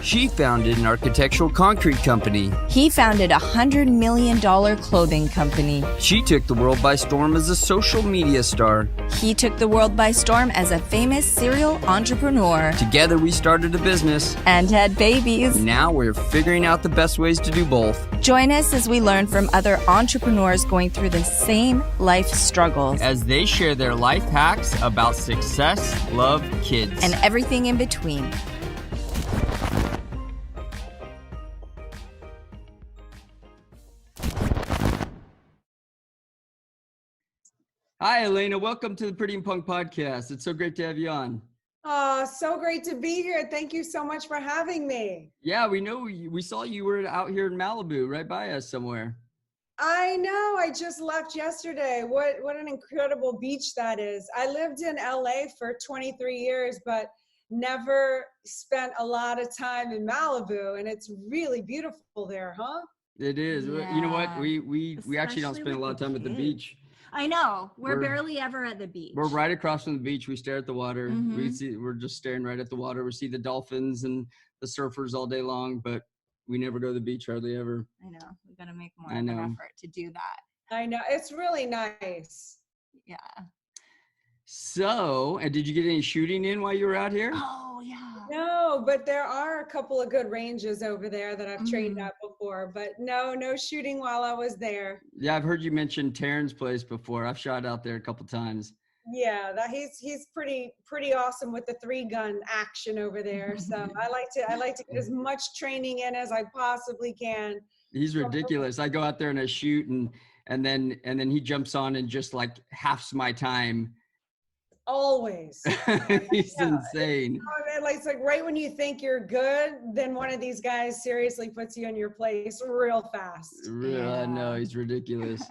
She founded an architectural concrete company. He founded a $100 million clothing company. She took the world by storm as a social media star. He took the world by storm as a famous serial entrepreneur. Together we started a business. And had babies. Now we're figuring out the best ways to do both. Join us as we learn from other entrepreneurs going through the same life struggles. As they share their life hacks about success, love, kids, and everything in between. Hi, Elena. Welcome to the Pretty and Punk podcast. It's so great to have you on. Oh, so great to be here. Thank you so much for having me. Yeah, we saw you were out here in Malibu, right by us somewhere. I know. I just left yesterday. What an incredible beach that is. I lived in LA for 23 years, but never spent a lot of time in Malibu, and it's really beautiful there, huh? It is. Yeah. You know what? We actually don't spend a lot of time at the beach. I know. We're barely ever at the beach. We're right across from the beach. We stare at the water. Mhm. We're just staring right at the water. We see the dolphins and the surfers all day long, but we never go to the beach hardly ever. I know. We got to make more of an effort to do that. I know. It's really nice. Yeah. So, and did you get any shooting in while you were out here? Oh, yeah. No, but there are a couple of good ranges over there that I've trained at before, but no shooting while I was there. Yeah, I've heard you mention Taryn's place before. I've shot out there a couple times. Yeah, he's pretty awesome with the 3-gun action over there. So I like to get as much training in as I possibly can. He's ridiculous. I go out there and I shoot and then he jumps on and just like halves my time. Always. He's insane. It's like right when you think you're good, then one of these guys seriously puts you in your place real fast. I know, he's ridiculous.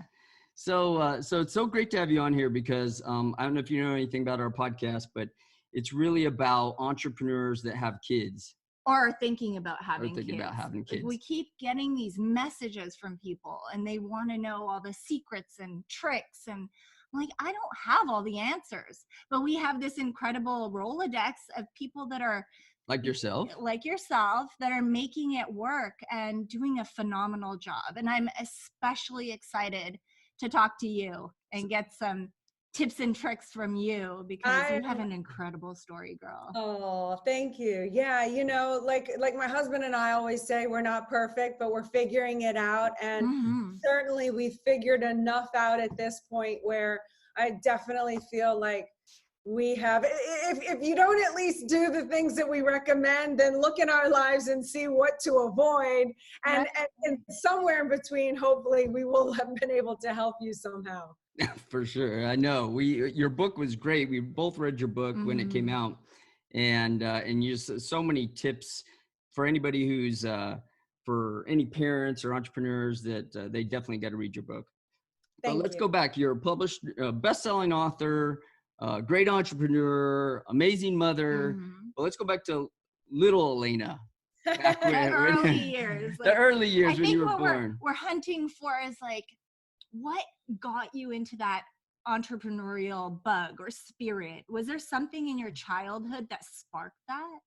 So it's so great to have you on here because I don't know if you know anything about our podcast, but it's really about entrepreneurs that have kids. Or thinking about having kids. We keep getting these messages from people and they want to know all the secrets and tricks, and I'm like, I don't have all the answers, but we have this incredible Rolodex of people that are like yourself that are making it work and doing a phenomenal job. And I'm especially excited to talk to you and get some tips and tricks from you because you have an incredible story, girl. Oh, thank you. Yeah, like my husband and I always say, we're not perfect, but we're figuring it out. And certainly we've figured enough out at this point where I definitely feel like we have, if you don't at least do the things that we recommend, then look in our lives and see what to avoid. And somewhere in between, hopefully we will have been able to help you somehow. For sure. I know your book was great. We both read your book when it came out and you just so many tips for anybody who's for any parents or entrepreneurs that they definitely got to read your book. But let's go back. You're a published best-selling author, great entrepreneur, amazing mother. But let's go back to little Elena. The early years. The early years when you were born. We're hunting for is like, what got you into that entrepreneurial bug or spirit? Was there something in your childhood that sparked that?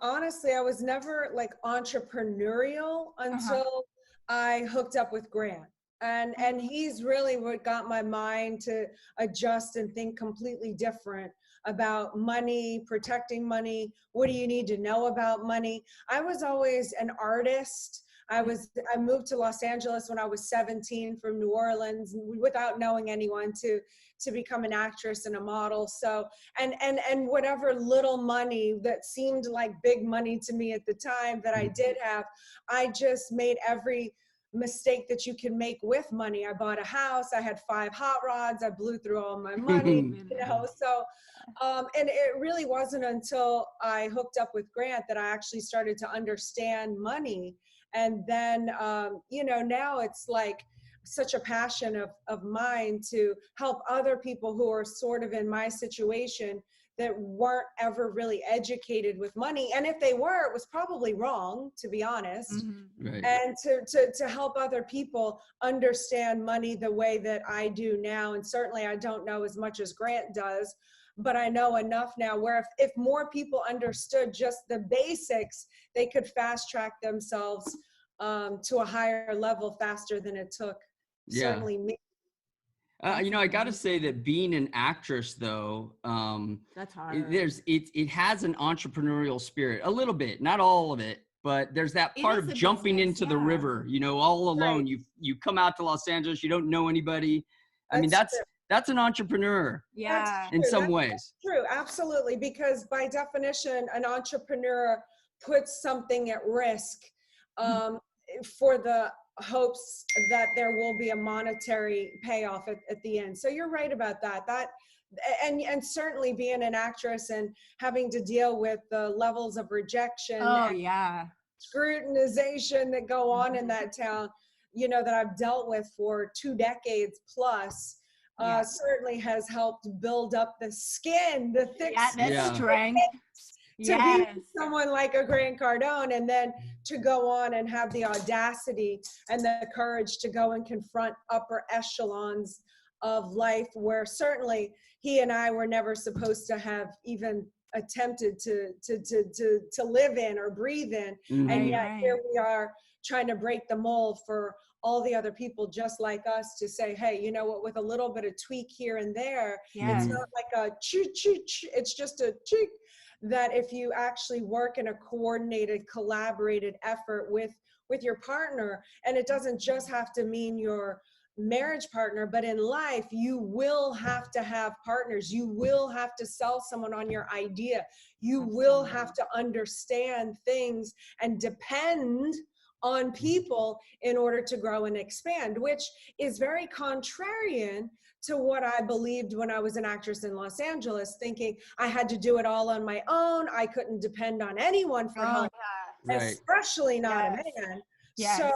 Honestly, I was never like entrepreneurial until I hooked up with Grant. And he's really what got my mind to adjust and think completely different about money, protecting money. What do you need to know about money? I was always an artist. I moved to Los Angeles when I was 17 from New Orleans without knowing anyone to become an actress and a model. So, and whatever little money that seemed like big money to me at the time that I did have, I just made every mistake that you can make with money. I bought a house, I had 5 hot rods, I blew through all my money, so, and it really wasn't until I hooked up with Grant that I actually started to understand money. And then, now it's like such a passion of mine to help other people who are sort of in my situation that weren't ever really educated with money. And if they were, it was probably wrong, to be honest. Right. And to help other people understand money the way that I do now. And certainly I don't know as much as Grant does, but I know enough now where if more people understood just the basics, they could fast track themselves to a higher level faster than it took certainly me. I got to say that being an actress, though, that's hard. It has an entrepreneurial spirit, a little bit, not all of it, but there's that part of jumping into the river, all alone. Right. You come out to Los Angeles, you don't know anybody. That's an entrepreneur. Yeah. In some ways. That's true. Absolutely. Because by definition, an entrepreneur puts something at risk for the hopes that there will be a monetary payoff at the end. So you're right about that. And certainly being an actress and having to deal with the levels of rejection and scrutinization that go on in that town, that I've dealt with for 2 decades plus, certainly has helped build up the skin, the thick strength. To be someone like a Grant Cardone, and then to go on and have the audacity and the courage to go and confront upper echelons of life, where certainly he and I were never supposed to have even attempted to live in or breathe in. And yet here we are trying to break the mold for all the other people just like us to say, hey, you know what, with a little bit of tweak here and there, it's not like a it's just a cheek. That if you actually work in a coordinated, collaborated effort with your partner, and it doesn't just have to mean your marriage partner, but in life, you will have to have partners. You will have to sell someone on your idea. You will have to understand things and depend on people in order to grow and expand, which is very contrarian to what I believed when I was an actress in Los Angeles, thinking I had to do it all on my own. I couldn't depend on anyone for help, especially not a man. So,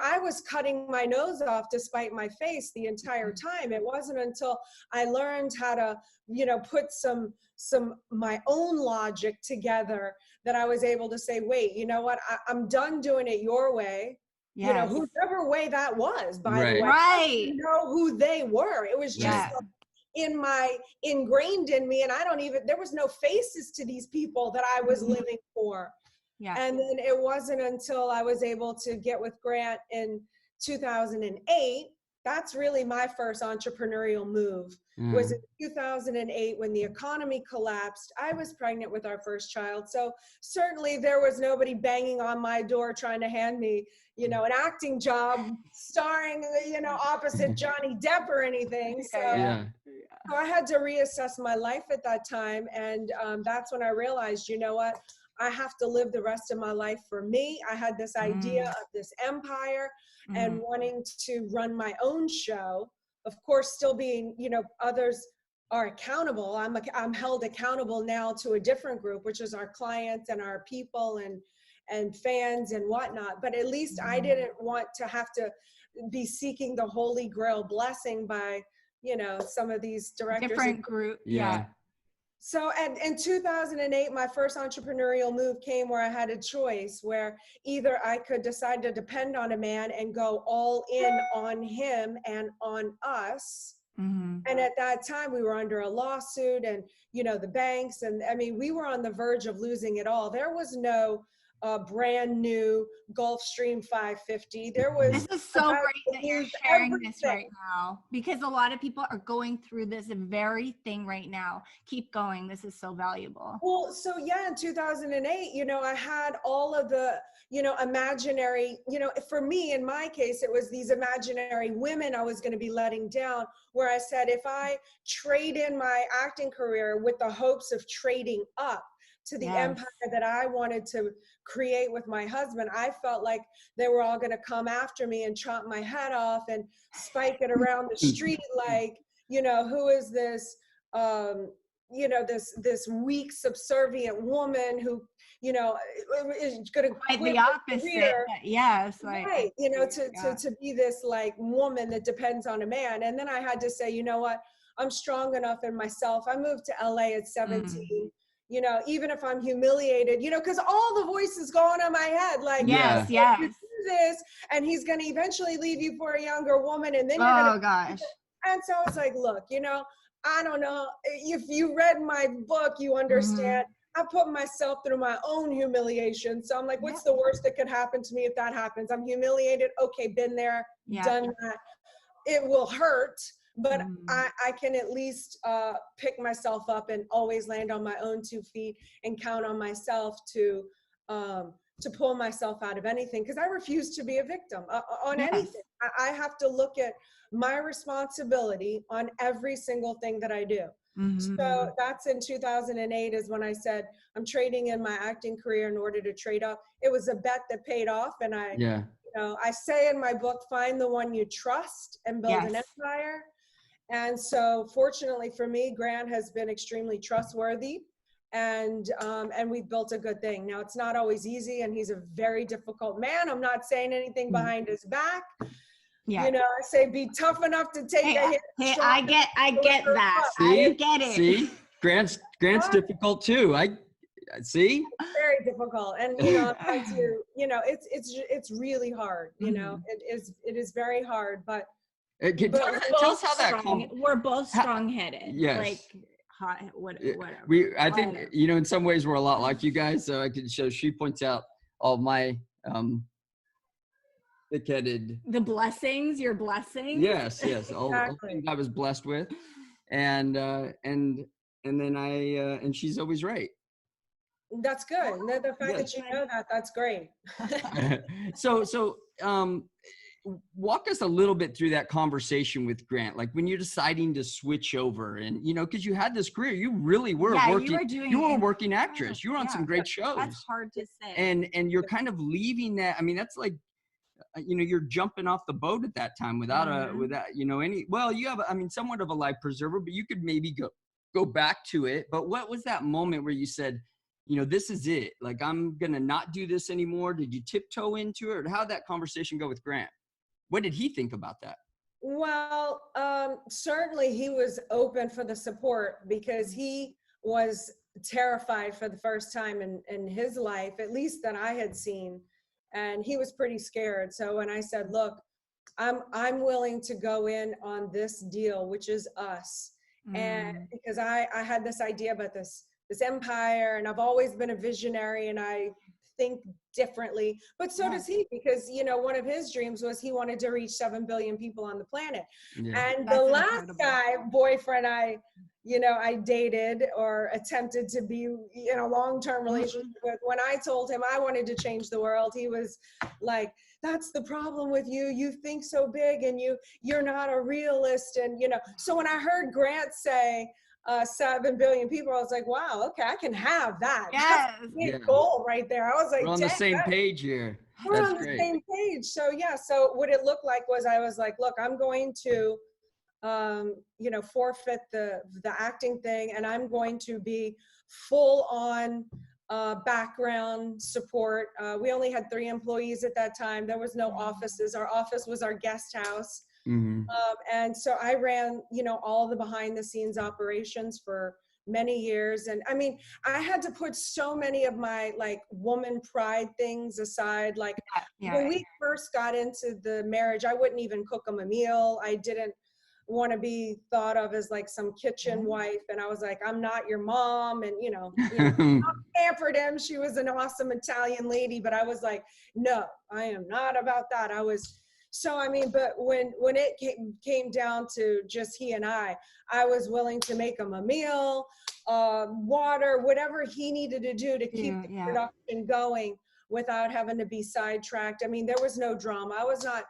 I was cutting my nose off to spite my face the entire time. It wasn't until I learned how to, put some my own logic together that I was able to say, wait, you know what? I'm done doing it your way. Whoever way that was, by the way, I didn't know who they were. It was just ingrained in me. And there was no faces to these people that I was living for. Yeah. And then it wasn't until I was able to get with Grant in 2008. That's really my first entrepreneurial move. Was in 2008 when the economy collapsed. I was pregnant with our first child. So certainly there was nobody banging on my door trying to hand me, an acting job starring, opposite Johnny Depp or anything. So, so I had to reassess my life at that time. And that's when I realized, you know what? I have to live the rest of my life for me. I had this idea of this empire and wanting to run my own show. Of course, still being, others are accountable. I'm held accountable now to a different group, which is our clients and our people and fans and whatnot. But at least I didn't want to have to be seeking the holy grail blessing by, some of these directors. Different group. So in 2008, my first entrepreneurial move came where I had a choice where either I could decide to depend on a man and go all in on him and on us. And at that time we were under a lawsuit and, the banks. And we were on the verge of losing it all. There was no brand new Gulfstream 550. This is so great that you're sharing this right now, because a lot of people are going through this very thing right now. Keep going. This is so valuable. Well, so in 2008, I had all of the, imaginary, for me, in my case, it was these imaginary women I was going to be letting down, where I said, if I trade in my acting career with the hopes of trading up to the empire that I wanted to create with my husband, I felt like they were all going to come after me and chop my head off and spike it around the street like, who is this, this weak, subservient woman who, is going to quit the opposite. Right. To be this like woman that depends on a man. And then I had to say, you know what, I'm strong enough in myself. I moved to LA at 17. Even if I'm humiliated, because all the voices going on my head, like, you do this, and he's going to eventually leave you for a younger woman, and then you're And so I was like, look, I don't know if you read my book, you understand. I put myself through my own humiliation. So I'm like, what's the worst that could happen to me if that happens? I'm humiliated. Okay, been there, done that. It will hurt, but I can at least pick myself up and always land on my own 2 feet and count on myself to pull myself out of anything, because I refuse to be a victim on anything. I have to look at my responsibility on every single thing that I do. So that's in 2008 is when I said, I'm trading in my acting career in order to trade up. It was a bet that paid off. And I say in my book, find the one you trust and build an empire. And so fortunately for me, Grant has been extremely trustworthy, and we've built a good thing. Now, it's not always easy, and he's a very difficult man. I'm not saying anything behind his back. I say be tough enough to take a hit. Hey, I get that. See? I get it. See, Grant's difficult too. I see. Very difficult, and it's really hard. It is very hard, but. Tell us how that we're both strong-headed. Yes. Like whatever. I think in some ways we're a lot like you guys. So I could show. She points out all my thick-headed. The blessings, your blessings. Yes. All things I was blessed with, and then and she's always right. That's good. The fact that you know that's great. So walk us a little bit through that conversation with Grant, like when you're deciding to switch over, and because you had this career, you really were working. You were a working actress. You were on some great shows. That's hard to say. And you're kind of leaving that. I mean, that's like, you're jumping off the boat at that time without any. Well, you have, somewhat of a life preserver, but you could maybe go back to it. But what was that moment where you said, this is it? Like, I'm gonna not do this anymore. Did you tiptoe into it, or how'd that conversation go with Grant? What did he think about that? Well, certainly he was open for the support, because he was terrified for the first time in his life, at least that I had seen. And he was pretty scared. So when I said, look, I'm willing to go in on this deal, which is us. And because I had this idea about this empire, and I've always been a visionary, and I think differently, but so does he, because one of his dreams was he wanted to reach 7 billion people on the planet. And the last boyfriend I dated or attempted to be in a long-term relationship with, when I told him I wanted to change the world, he was like, that's the problem with you. You think so big, and you're not a realist. And so when I heard Grant say 7 billion people, I was like, wow, okay, I can have that. Yes. That's a big goal right there. I was like, we're on the same page here. We're on the same page. So so what it looked like was, I was like, look, I'm going to forfeit the acting thing, and I'm going to be full on background support. We only had 3 employees at that time. There was no offices. Our office was our guest house. And so I ran, all the behind the scenes operations for many years. And I had to put so many of my woman pride things aside. Like when we first got into the marriage, I wouldn't even cook him a meal. I didn't want to be thought of as like some kitchen wife. And I was like, I'm not your mom. And, I pampered him. She was an awesome Italian lady, but I was like, no, I am not about that. But when it came down to just he and I was willing to make him a meal, water, whatever he needed to do to keep the production going without having to be sidetracked. There was no drama. I was not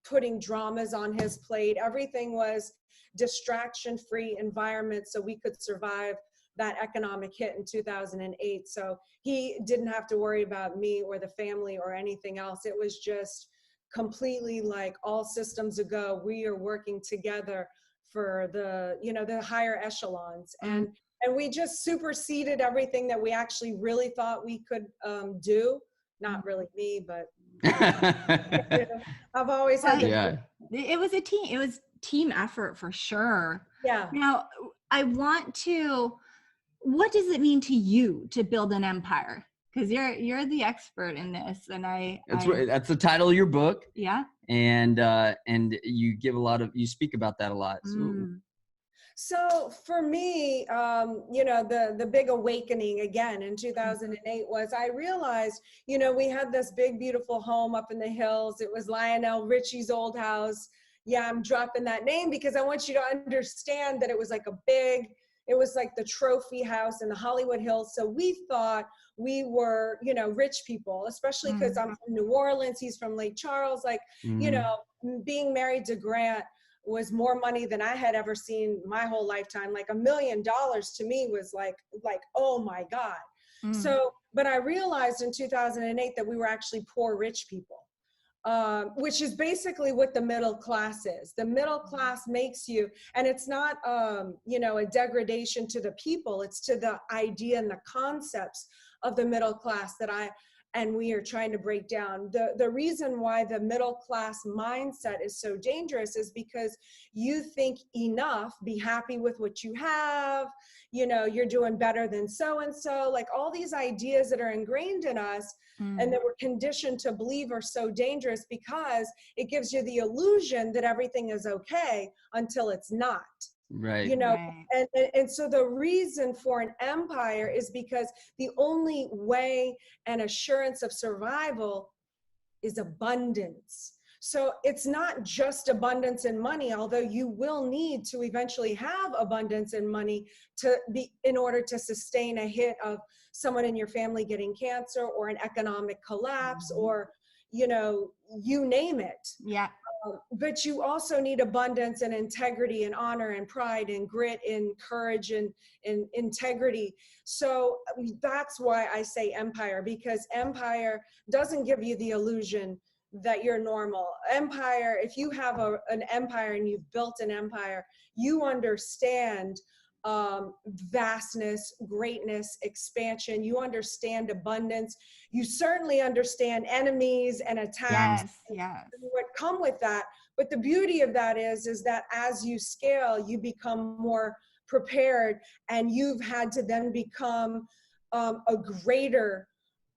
putting dramas on his plate. Everything was distraction-free environment so we could survive that economic hit in 2008. So he didn't have to worry about me or the family or anything else. It was just completely like all systems a go. We are working together for the higher echelons. And we just superseded everything that we actually really thought we could do. Not really me, but I've always had it was a team. It was team effort for sure. Yeah. Now what does it mean to you to build an empire? because you're the expert in this, and that's the title of your book. Yeah. And you give you speak about that a lot. So for me, the big awakening again in 2008 was I realized, we had this big, beautiful home up in the hills. It was Lionel Richie's old house. Yeah, I'm dropping that name because I want you to understand that it was like it was like the trophy house in the Hollywood Hills. So we thought we were, rich people, especially because I'm from New Orleans. He's from Lake Charles. Like, being married to Grant was more money than I had ever seen my whole lifetime. Like $1 million to me was like, oh my God. So, but I realized in 2008 that we were actually poor, rich people. Which is basically what the middle class is. The middle class makes you, and it's not, a degradation to the people, it's to the idea and the concepts of the middle class that we are trying to break down. The reason why the middle class mindset is so dangerous is because you think enough, be happy with what you have, you're doing better than so-and-so, like all these ideas that are ingrained in us and that we're conditioned to believe are so dangerous because it gives you the illusion that everything is okay until it's not. Right. And so the reason for an empire is because the only way and assurance of survival is abundance. So it's not just abundance in money, although you will need to eventually have abundance in money in order to sustain a hit of someone in your family getting cancer or an economic collapse or, you name it. Yeah. But you also need abundance and integrity and honor and pride and grit and courage and integrity. So that's why I say empire, because empire doesn't give you the illusion that you're normal. Empire, if you have an empire and you've built an empire, you understand vastness, greatness, expansion. You understand abundance. You certainly understand enemies and attacks. Yes. And what come with that. But the beauty of that is that as you scale, you become more prepared, and you've had to then become a greater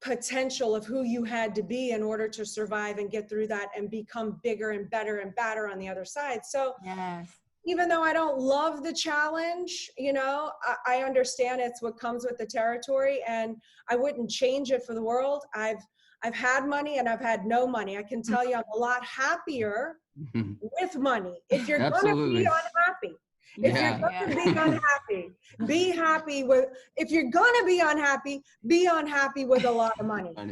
potential of who you had to be in order to survive and get through that and become bigger and better and badder on the other side. So yes. Even though I don't love the challenge, I understand it's what comes with the territory, and I wouldn't change it for the world. I've had money and I've had no money. I can tell you I'm a lot happier with money. If you're going to be unhappy, if you're going to be unhappy, be happy with, if you're going to be unhappy with a lot of money. I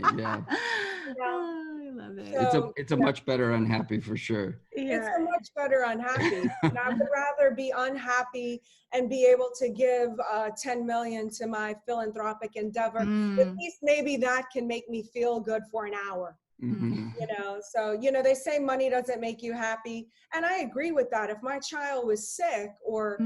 love it. So, it's a much better unhappy for sure. It's a much better unhappy. And I would rather be unhappy and be able to give 10 million to my philanthropic endeavor. At least maybe that can make me feel good for an hour. So, they say money doesn't make you happy. And I agree with that. If my child was sick or,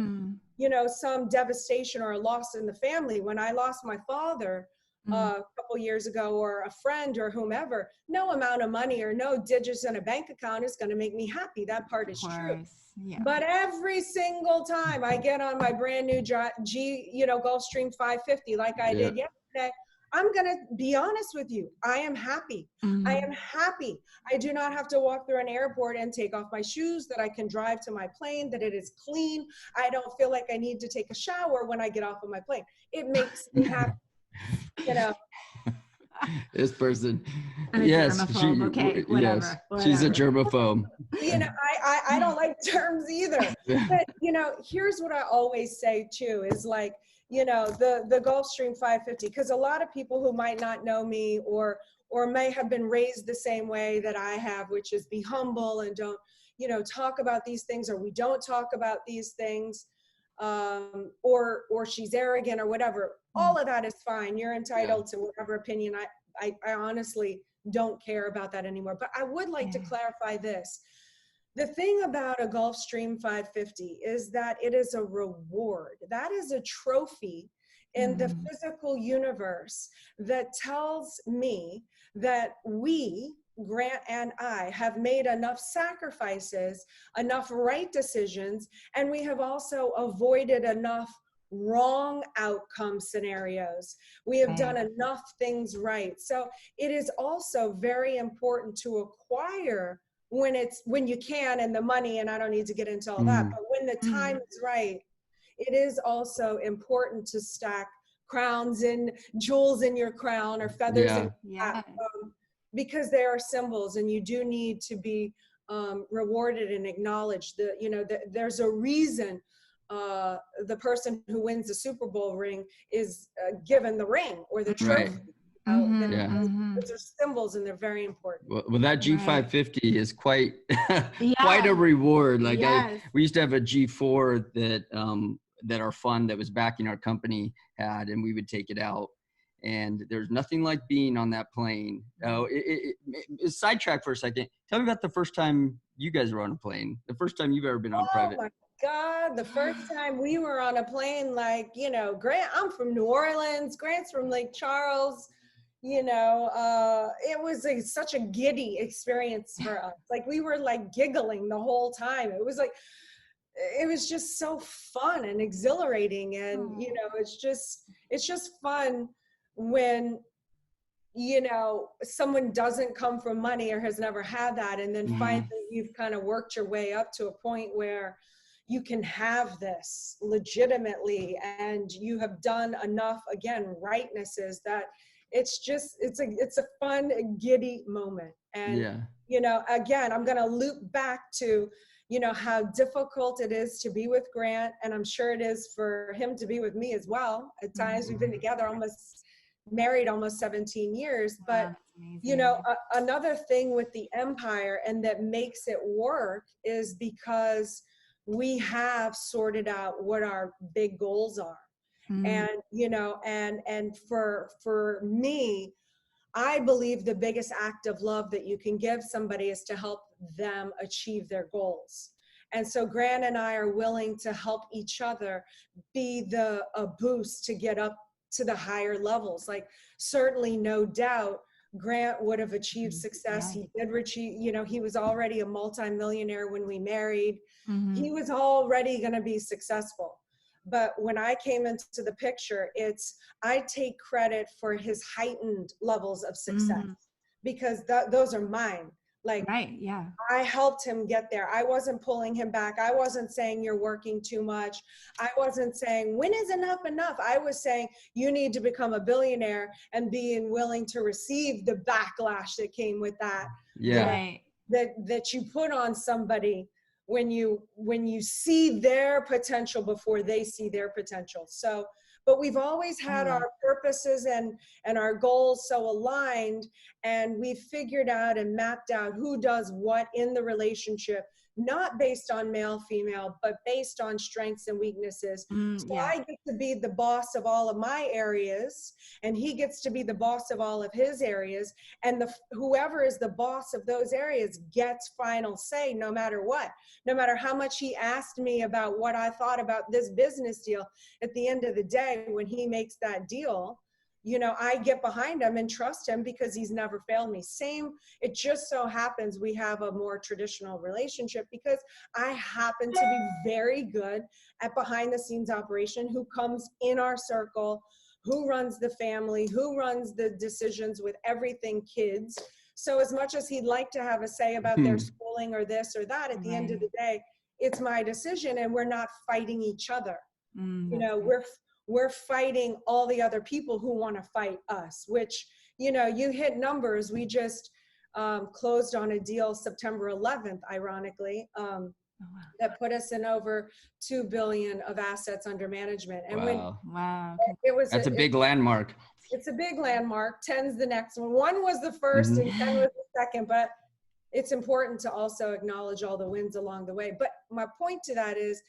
some devastation or a loss in the family, when I lost my father a couple years ago, or a friend or whomever, no amount of money or no digits in a bank account is going to make me happy. That part is true. Yeah. But every single time I get on my brand new Gulfstream 550, like I did yesterday, I'm going to be honest with you. I am happy. I am happy. I do not have to walk through an airport and take off my shoes, that I can drive to my plane, that it is clean. I don't feel like I need to take a shower when I get off of my plane. It makes me happy. This person, yes, she's a germaphobe. I don't like terms either. But here's what I always say too, is like, the Gulfstream 550, because a lot of people who might not know me or may have been raised the same way that I have, which is be humble and don't, talk about these things, or we don't talk about these things, or she's arrogant or whatever. All of that is fine. You're entitled to whatever opinion. I honestly don't care about that anymore. But I would like to clarify this. The thing about a Gulfstream 550 is that it is a reward. That is a trophy in the physical universe that tells me that we, Grant and I, have made enough sacrifices, enough right decisions, and we have also avoided enough wrong outcome scenarios. We have done enough things right. So it is also very important to acquire when you can, and the money, and I don't need to get into all that, but when the time is right, it is also important to stack crowns and jewels in your crown, or feathers in your hat, because they are symbols, and you do need to be rewarded and acknowledged. There's a reason the person who wins the Super Bowl ring is given the ring or the trophy. Those are symbols, and they're very important. Well, that G550 is quite quite a reward. Like we used to have a G4 that our fund that was backing our company had, and we would take it out. And there's nothing like being on that plane. Oh, sidetrack for a second. Tell me about the first time you guys were on a plane. The first time you've ever been on private. Oh my God, the first time we were on a plane, Grant, I'm from New Orleans, Grant's from Lake Charles. It was such a giddy experience for us. Like, we were like giggling the whole time. It was just so fun and exhilarating. And, it's just fun when, someone doesn't come from money or has never had that. And then finally you've kind of worked your way up to a point where you can have this legitimately, and you have done enough, again, rightnesses, that it's a fun, giddy moment. And, again, I'm going to loop back to, how difficult it is to be with Grant. And I'm sure it is for him to be with me as well. At times we've been together married almost 17 years. But, another thing with the empire, and that makes it work, is because we have sorted out what our big goals are. And, and for me, I believe the biggest act of love that you can give somebody is to help them achieve their goals. And so Grant and I are willing to help each other be a boost to get up to the higher levels. Like, certainly, no doubt, Grant would have achieved success. He did achieve, he was already a multimillionaire when we married. He was already going to be successful. But when I came into the picture, I take credit for his heightened levels of success, because those are mine. Like, I helped him get there. I wasn't pulling him back. I wasn't saying you're working too much. I wasn't saying, when is enough? I was saying, you need to become a billionaire, and being willing to receive the backlash that came with that. That you put on somebody when you see their potential before they see their potential. So, but we've always had our purposes and our goals so aligned, and we've figured out and mapped out who does what in the relationship, not based on male, female, but based on strengths and weaknesses. I get to be the boss of all of my areas, and he gets to be the boss of all of his areas. And whoever is the boss of those areas gets final say, no matter what. No matter how much he asked me about what I thought about this business deal, at the end of the day, when he makes that deal, I get behind him and trust him, because he's never failed me. It just so happens we have a more traditional relationship, because I happen to be very good at behind the scenes operation, who comes in our circle, who runs the family, who runs the decisions with everything kids. So as much as he'd like to have a say about their schooling or this or that, at the end of the day, it's my decision, and we're not fighting each other. We're fighting all the other people who want to fight us, which, you hit numbers. We just closed on a deal September 11th, ironically, that put us in over $2 billion of assets under management. And that's a big landmark. It's a big landmark. 10's the next one. 1 was the first and 10 was the second, but it's important to also acknowledge all the wins along the way. But my point to that is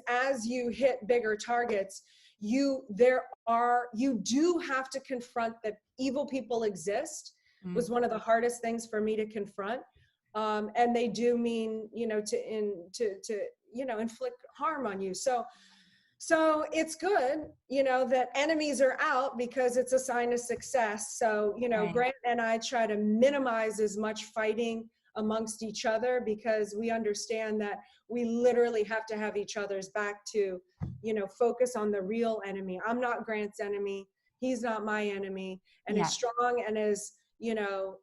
as you hit bigger targets, you do have to confront that evil people exist. Was one of the hardest things for me to confront. And they do mean, to inflict harm on you. So it's good, that enemies are out, because it's a sign of success. So, Grant and I try to minimize as much fighting amongst each other, because we understand that we literally have to have each other's back to, you know, focus on the real enemy. I'm not Grant's enemy. He's not my enemy. And as strong and as, you know,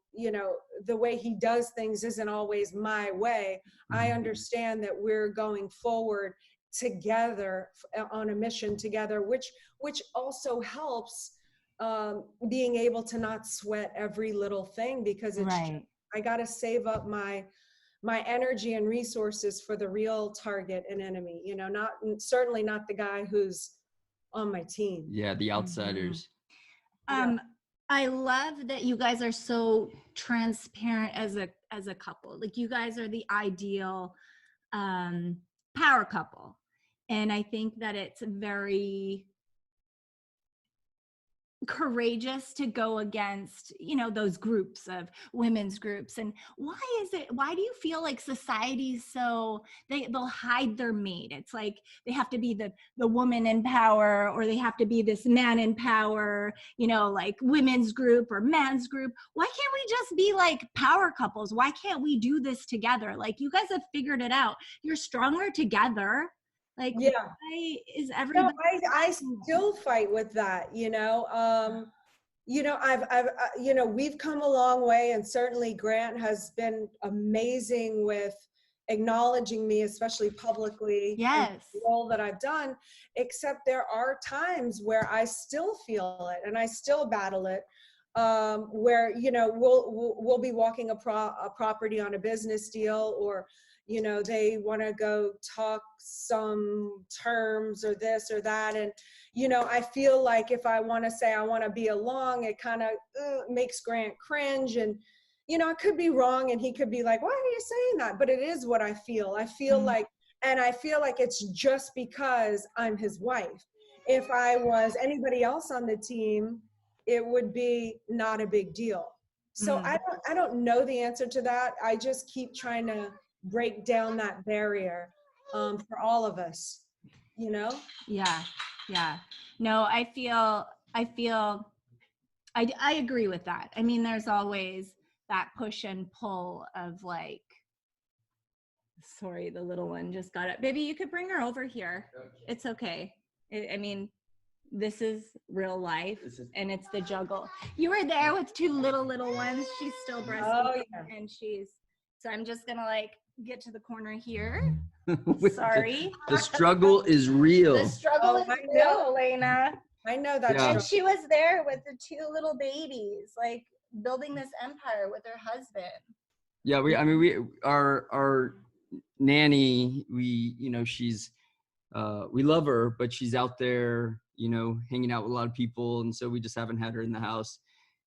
the way he does things isn't always my way. I understand that we're going forward together on a mission together, which also helps being able to not sweat every little thing, because it's I got to save up my energy and resources for the real target and enemy, you know, certainly not the guy who's on my team. Yeah, the outsiders. I love that you guys are so transparent as a couple. Like, you guys are the ideal power couple. And I think that it's very courageous to go against, you know, those groups of women's groups. And why do you feel like society's so, they'll hide their mate? It's like they have to be the woman in power, or they have to be this man in power, you know, like women's group or man's group. Why can't we just be like power couples? Why can't we do this together? Like, you guys have figured it out. You're stronger together. Like, why is everybody? No, I still fight with that, you know. You know, I've you know, we've come a long way, and certainly Grant has been amazing with acknowledging me, especially publicly. Yes. The role that I've done, except there are times where I still feel it and I still battle it. Where, you know, we'll be walking a property on a business deal, or, you know, they want to go talk some terms or this or that. And, you know, I feel like if I want to say I want to be along, it kind of makes Grant cringe. And, you know, I could be wrong, and he could be like, why are you saying that? But it is what I feel. I feel like, and I feel like it's just because I'm his wife. If I was anybody else on the team, it would be not a big deal. So I don't know the answer to that. I just keep trying to break down that barrier for all of us, you know? Yeah. No, I agree with that. I mean, there's always that push and pull of like, sorry, the little one just got up. Baby, you could bring her over here. It's okay. I mean, this is real life, and it's the juggle. You were there with two little ones. She's still breastfeeding, and so I'm just gonna like get to the corner here. Sorry. The struggle is real. The struggle is real, Elena. I know that. And she was there with the two little babies, like building this empire with her husband. Yeah, our nanny, you know, she's we love her, but she's out there, you know, hanging out with a lot of people. And so we just haven't had her in the house,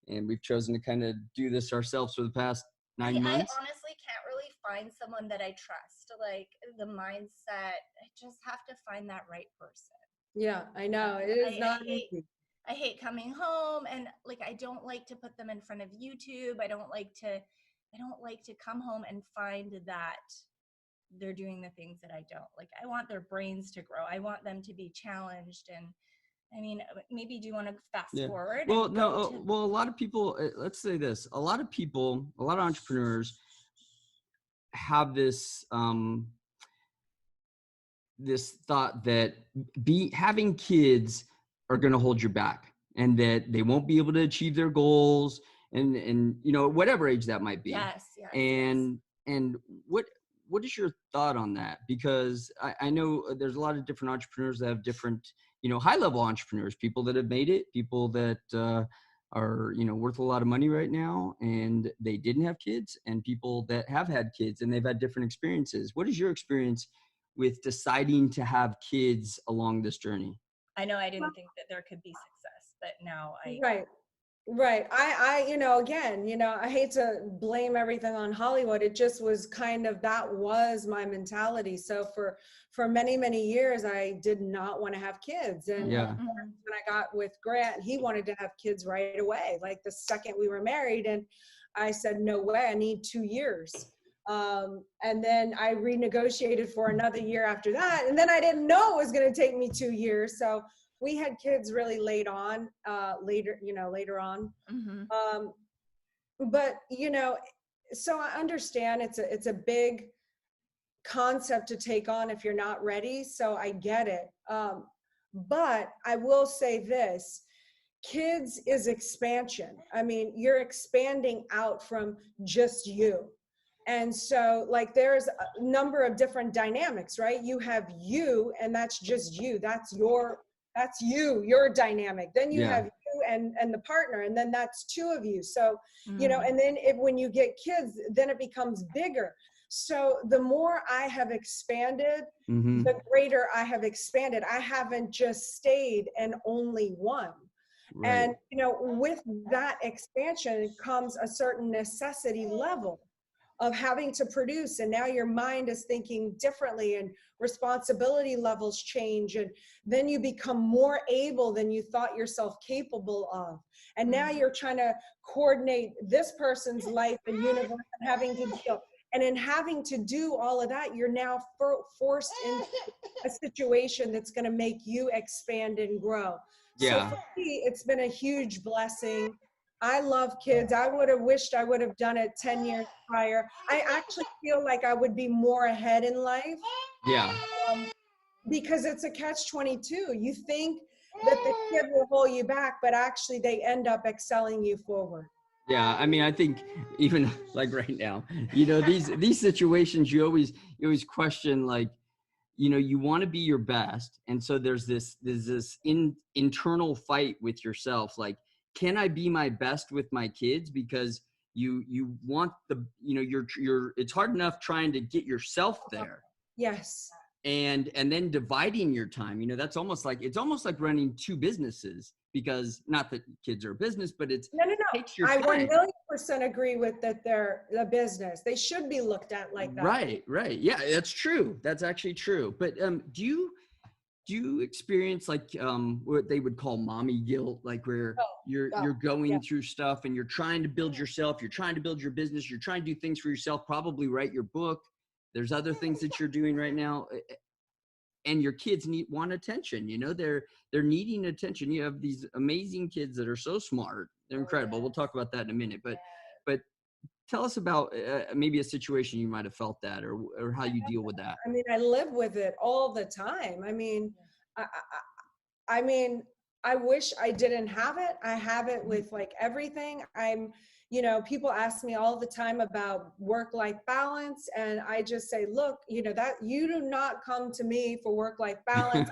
and we've chosen to kind of do this ourselves for the past 9 months. I honestly can't really find someone that I trust. Like, the mindset, I just have to find that right person. Yeah, I know. It is not easy. I hate coming home, and like, I don't like to put them in front of YouTube. I don't like to come home and find that they're doing the things that I don't like. I want their brains to grow. I want them to be challenged. And I mean, maybe do you want to fast forward? Well, no. Well, a lot of people, let's say this, a lot of entrepreneurs have this, this thought that having kids are going to hold you back, and that they won't be able to achieve their goals, and you know, whatever age that might be. Yes. And what is your thought on that? Because I know there's a lot of different entrepreneurs that have different, you know, high-level entrepreneurs, people that have made it, people that are, you know, worth a lot of money right now, and they didn't have kids, and people that have had kids and they've had different experiences. What is your experience with deciding to have kids along this journey? I know I didn't think that there could be success, but now Right. I, you know, again, you know, I hate to blame everything on Hollywood. It just was kind of, that was my mentality. So for many, many years, I did not want to have kids. And when I got with Grant, he wanted to have kids right away, like the second we were married. And I said, no way, I need 2 years. And then I renegotiated for another year after that. And then I didn't know it was going to take me 2 years. So we had kids really later on. Mm-hmm. But, you know, so I understand it's a big concept to take on if you're not ready. So I get it. But I will say this, kids is expansion. I mean, you're expanding out from just you. And so like there's a number of different dynamics, right? You have you, and that's just you. That's your dynamic. Then you have you and the partner, and then that's two of you. So, you know, and then when you get kids, then it becomes bigger. So the more I have expanded, the greater I have expanded. I haven't just stayed in only one. Right. And, you know, with that expansion comes a certain necessity level of having to produce. And now your mind is thinking differently, and responsibility levels change. And then you become more able than you thought yourself capable of. And now you're trying to coordinate this person's life and universe, and having to deal. And in having to do all of that, you're now forced into a situation that's going to make you expand and grow. Yeah. So for me, it's been a huge blessing. I love kids. I would have wished I would have done it 10 years prior. I actually feel like I would be more ahead in life. Yeah. Because it's a catch-22. You think that the kid will hold you back, but actually they end up excelling you forward. Yeah, I mean, I think even like right now, you know, these situations, you always question, like, you know, you want to be your best, and so there's this internal fight with yourself, like, can I be my best with my kids? Because you want the, you know, you're it's hard enough trying to get yourself there. Yes. And then dividing your time, you know, it's almost like running two businesses, because not that kids are a business, but it takes your time. I 1,000,000% agree with that. They're the business. They should be looked at like that. Right. Yeah, that's true. That's actually true. But do you experience like what they would call mommy guilt, like where you're going through stuff and you're trying to build yourself, you're trying to build your business, you're trying to do things for yourself, probably write your book. There's other things that you're doing right now, and your kids want attention. You know, they're needing attention. You have these amazing kids that are so smart. They're incredible. We'll talk about that in a minute. But tell us about maybe a situation you might have felt that, or how you deal with that. I mean, I live with it all the time. I mean, I mean, I wish I didn't have it. I have it with like everything. You know, people ask me all the time about work-life balance, and I just say, look, you know, that you do not come to me for work-life balance.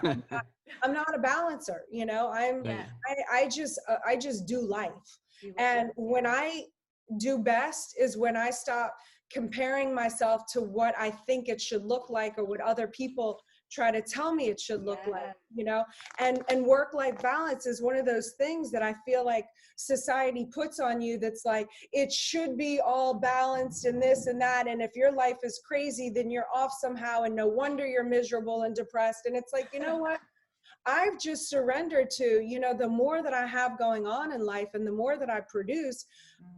I'm not a balancer, you know. I just do life. And when I do best is when I stop comparing myself to what I think it should look like, or what other people try to tell me it should look like, you know. And work-life balance is one of those things that I feel like society puts on you, that's like, it should be all balanced and this and that, and if your life is crazy, then you're off somehow, and no wonder you're miserable and depressed. And it's like, you know what, I've just surrendered to, you know, the more that I have going on in life and the more that I produce,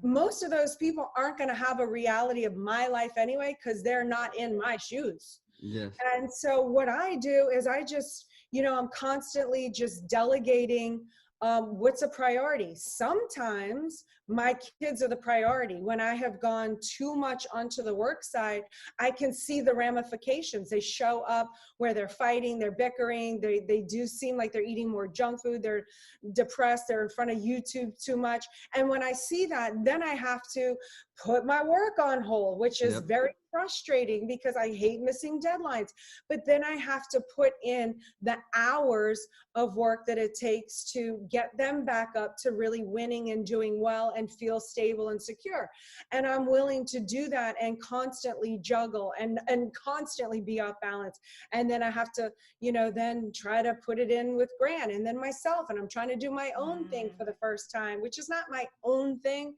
most of those people aren't going to have a reality of my life anyway, because they're not in my shoes. Yes. And so what I do is I just, you know, I'm constantly just delegating what's a priority. Sometimes my kids are the priority. When I have gone too much onto the work side, I can see the ramifications. They show up where they're fighting, they're bickering, they do seem like they're eating more junk food, they're depressed, they're in front of YouTube too much. And when I see that, then I have to put my work on hold, which is very frustrating because I hate missing deadlines. But then I have to put in the hours of work that it takes to get them back up to really winning and doing well and feel stable and secure. And I'm willing to do that and constantly juggle and constantly be off balance. And then I have to, you know, then try to put it in with Grant and then myself. And I'm trying to do my own thing for the first time, which is not my own thing.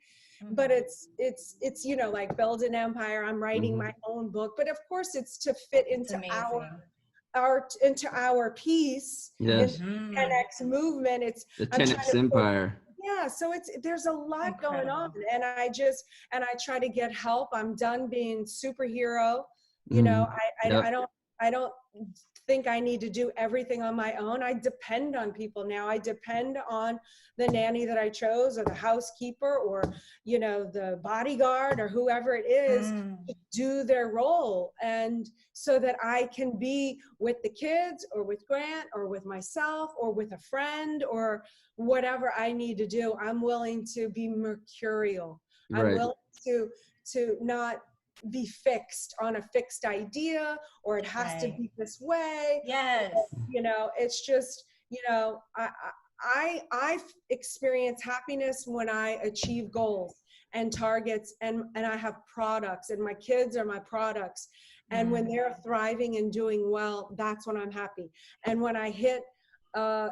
But it's, you know, like build an empire. I'm writing my own book, but of course it's to fit into our piece. Yes. 10X movement. It's the 10X empire. Yeah. So there's a lot going on, and I try to get help. I'm done being superhero. You know, I think I need to do everything on my own. I depend on people now. I depend on the nanny that I chose, or the housekeeper, or, you know, the bodyguard, or whoever it is, to do their role. And so that I can be with the kids, or with Grant, or with myself, or with a friend, or whatever I need to do. I'm willing to be mercurial. I'm willing to not be fixed on a fixed idea, or it has to be this way. Yes. You know, it's just, you know, I experience happiness when I achieve goals and targets, and I have products, and my kids are my products. And when they're thriving and doing well, that's when I'm happy. And when I hit a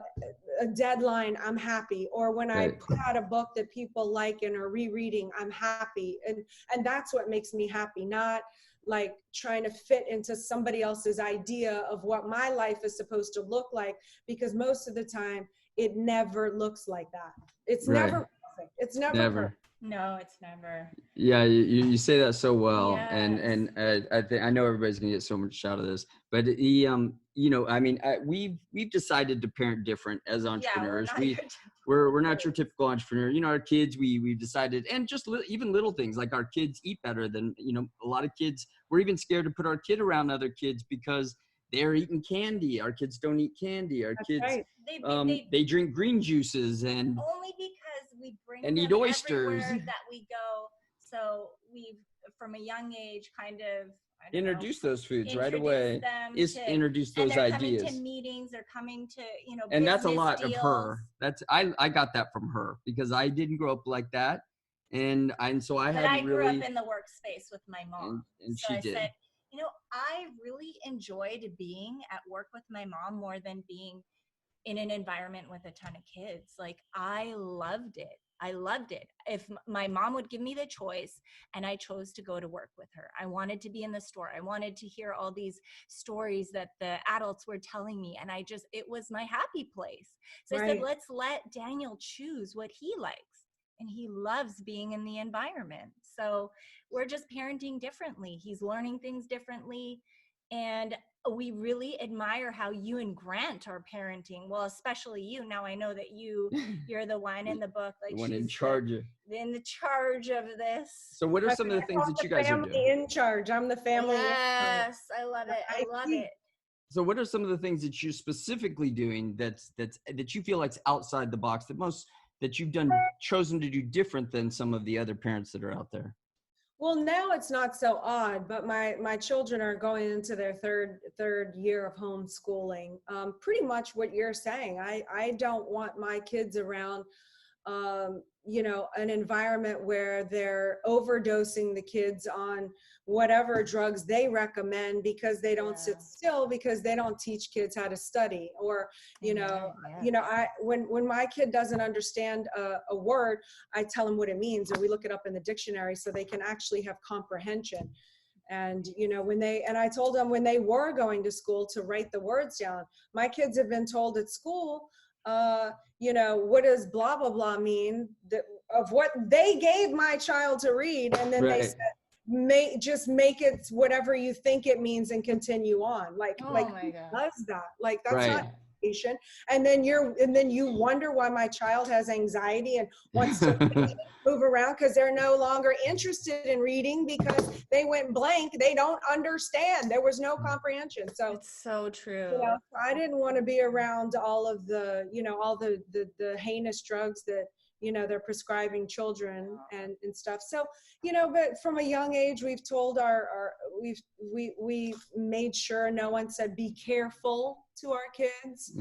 deadline, I'm happy. Or when I put out a book that people like and are rereading, I'm happy. And that's what makes me happy, not like trying to fit into somebody else's idea of what my life is supposed to look like, because most of the time it never looks like that. It's never perfect. It's never perfect. No, it's never. Yeah, you say that so well, Yes. and I know everybody's gonna get so much out of this, but you know, I mean, we've decided to parent different as entrepreneurs. We're not your typical entrepreneur. You know, our kids, we've decided, and just even little things like our kids eat better than, you know, a lot of kids. We're even scared to put our kid around other kids because they're eating candy. Our kids don't eat candy. Our kids, they drink green juices, and only because we bring and them eat oysters everywhere that we go. So we've, from a young age, kind of introduce those foods right away. Introduce those they're ideas. Coming to meetings, they're coming to, you know, and that's a lot deals. of her. That's I got that from her, because I didn't grow up like that, and so I had to really. But I grew up in the workspace with my mom, and so she did. said, you know, I really enjoyed being at work with my mom more than being in an environment with a ton of kids. Like, I loved it. If my mom would give me the choice and I chose to go to work with her, I wanted to be in the store. I wanted to hear all these stories that the adults were telling me. And it was my happy place. So I said, let's let Daniel choose what he likes. And he loves being in the environment. So we're just parenting differently. He's learning things differently. And we really admire how you and Grant are parenting. Well, especially you. Now I know that you're the one in the book, like the one in charge of this. So what are some of the things that you guys are doing? In charge. I'm the family. Yes, I love it. I love it. So what are some of the things that you're specifically doing that you feel like's outside the box, that you've chosen to do different than some of the other parents that are out there? Well, now it's not so odd, but my children are going into their third year of homeschooling. Pretty much what you're saying. I don't want my kids around, you know, an environment where they're overdosing the kids on whatever drugs they recommend because they don't sit still, because they don't teach kids how to study, or, you know, when my kid doesn't understand a word, I tell them what it means, or we look it up in the dictionary so they can actually have comprehension. And, you know, I told them when they were going to school to write the words down. My kids have been told at school, you know, what does blah, blah, blah mean, of what they gave my child to read. And then they said, just make it whatever you think it means and continue on. Like who does that? Like, that's not education. And then you wonder why my child has anxiety and wants to move around, because they're no longer interested in reading because they went blank. They don't understand. There was no comprehension. So it's so true. You know, I didn't want to be around all of the, you know, all the heinous drugs that, you know, they're prescribing children and stuff. So, you know, but from a young age, we've told we've made sure no one said, be careful to our kids.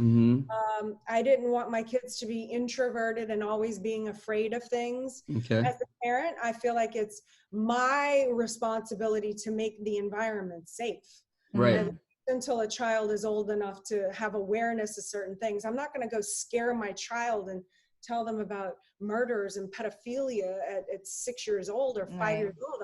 I didn't want my kids to be introverted and always being afraid of things. As a parent, I feel like it's my responsibility to make the environment safe. And until a child is old enough to have awareness of certain things, I'm not going to go scare my child and tell them about murders and pedophilia at 6 years old or 5 years old.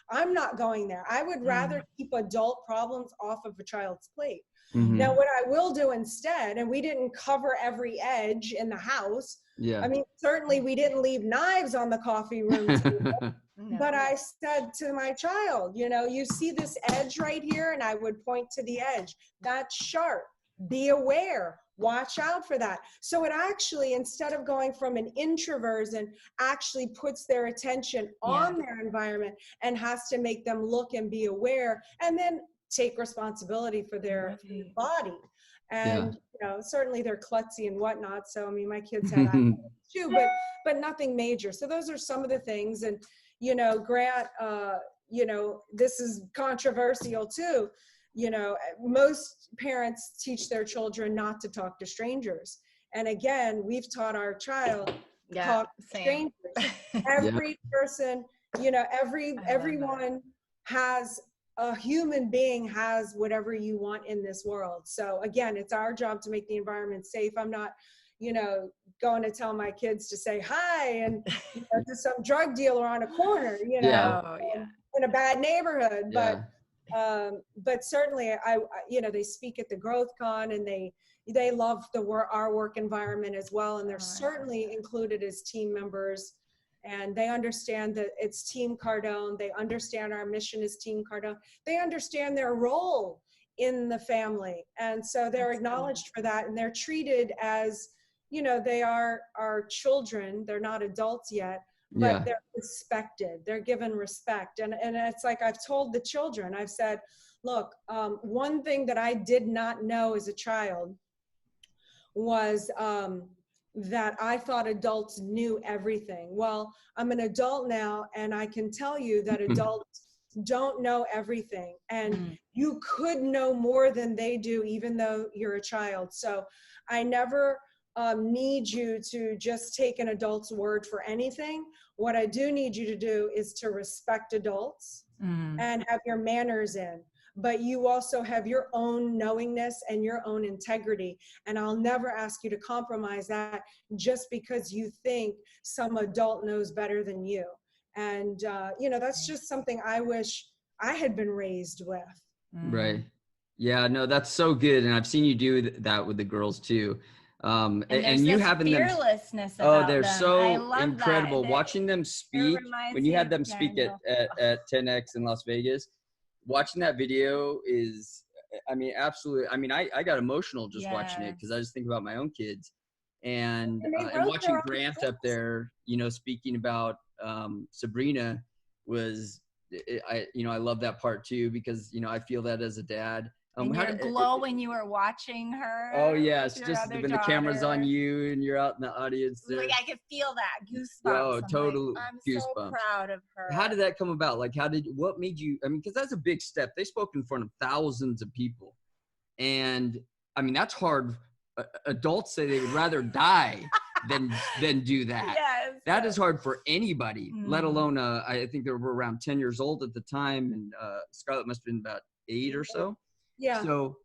I'm not going there. I would rather keep adult problems off of a child's plate. Now, what I will do instead, and we didn't cover every edge in the house. I mean, certainly we didn't leave knives on the coffee room table. But I said to my child, you see this edge right here, and I would point to the edge. That's sharp. Be aware. Watch out for that. So it actually, instead of going from an introversion, actually puts their attention on their environment and has to make them look and be aware, and then take responsibility for their body. And certainly they're klutzy and whatnot. So I mean, my kids have that too, but nothing major. So those are some of the things. And Grant, this is controversial too. Most parents teach their children not to talk to strangers. And again, we've taught our child talk to strangers. Every person, everyone has, a human being has whatever you want in this world. So again, it's our job to make the environment safe. I'm not, going to tell my kids to say hi and to some drug dealer on a corner, in a bad neighborhood. But certainly they speak at the Growth Con, and they love our work environment as well. And they're certainly included as team members. And they understand that it's Team Cardone. They understand our mission is Team Cardone. They understand their role in the family. And so they're acknowledged for that. And they're treated as, they are our children. They're not adults yet, but they're respected. They're given respect. And it's like I've told the children, I've said, look, one thing that I did not know as a child was that I thought adults knew everything. Well, I'm an adult now, and I can tell you that adults don't know everything. And you could know more than they do, even though you're a child. So I never need you to just take an adult's word for anything. What I do need you to do is to respect adults and have your manners in. But you also have your own knowingness and your own integrity. And I'll never ask you to compromise that just because you think some adult knows better than you. And, that's just something I wish I had been raised with. Right. Yeah, no, that's so good. And I've seen you do that with the girls too. And you having fearlessness them. They're them. So incredible. Watching them speak, when you had them speak at 10X in Las Vegas, watching that video is, absolutely. I got emotional just watching it, because I just think about my own kids, and watching Grant up there, speaking about Sabrina was, I love that part too, because, I feel that as a dad. And your glow when you were watching her. Oh yes, just when the camera's on you and you're out in the audience there. Like I could feel that goosebumps. Oh, total goosebumps. So proud of her. How did that come about? Like, what made you? Because that's a big step. They spoke in front of thousands of people, and that's hard. Adults say they would rather die than do that. Yes. That is hard for anybody, let alone I think they were around 10 years old at the time, and Scarlett must have been about 8 or so. Yeah. So,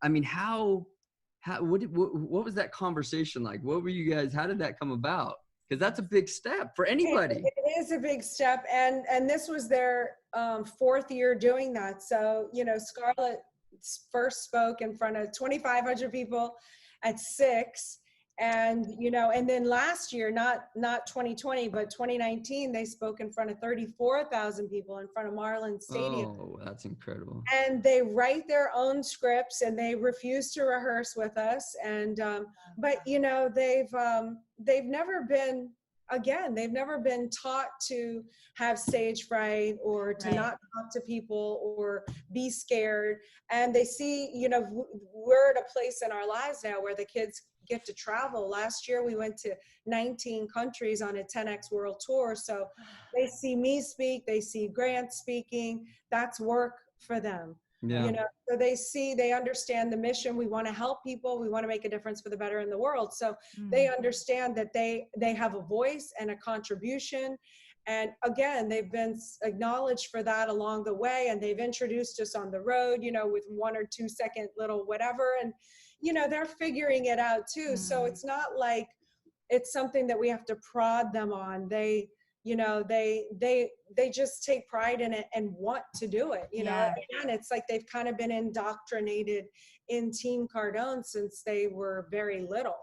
what was that conversation like? What were you guys, how did that come about? Because that's a big step for anybody. It is a big step. And this was their 4th year doing that. So, Scarlett first spoke in front of 2,500 people at 6. And, and then last year, not 2020, but 2019, they spoke in front of 34,000 people in front of Marlin Stadium. Oh, that's incredible. And they write their own scripts, and they refuse to rehearse with us. And, but they've never been, they've never been taught to have stage fright or to not talk to people or be scared. And they see, we're at a place in our lives now where the kids get to travel. Last year we went to 19 countries on a 10X world tour. So they see me speak, they see Grant speaking. That's work for them. Yeah. So they understand the mission. We want to help people. We want to make a difference for the better in the world. So they understand that they have a voice and a contribution. And again, they've been acknowledged for that along the way. And they've introduced us on the road, with 1 or 2 second little whatever. And, they're figuring it out too. So it's not like it's something that we have to prod them on. They just take pride in it and want to do it. Again, it's like they've kind of been indoctrinated in Team Cardone since they were very little.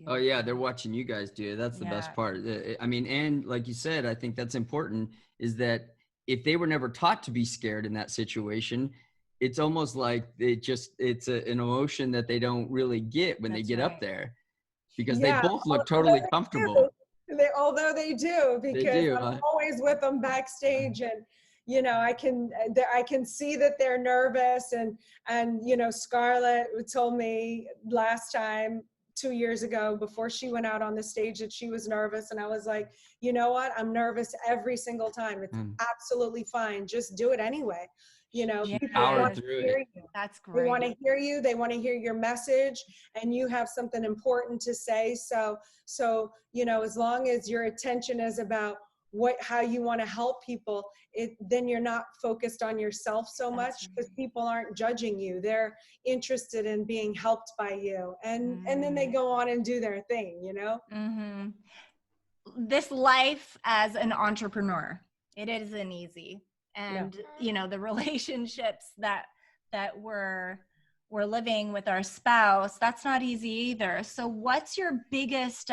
Oh yeah, they're watching you guys do it. That's the best part. I mean, and like you said, I think that's important, is that if they were never taught to be scared in that situation, it's almost like it's an emotion that they don't really get when they get up there, because they both look totally comfortable. Although they do, because I'm always with them backstage, and I can see that they're nervous, and Scarlett told me last time 2 years ago, before she went out on the stage, that she was nervous, and I was like, you know what, I'm nervous every single time. It's absolutely fine. Just do it anyway. People want to hear you. That's great. They want to hear you. They want to hear your message, and you have something important to say. So as long as your attention is about how you want to help people, then you're not focused on yourself so much, because people aren't judging you. They're interested in being helped by you, and then they go on and do their thing. This life as an entrepreneur, it isn't easy. And the relationships that we're living with our spouse, that's not easy either. So what's your biggest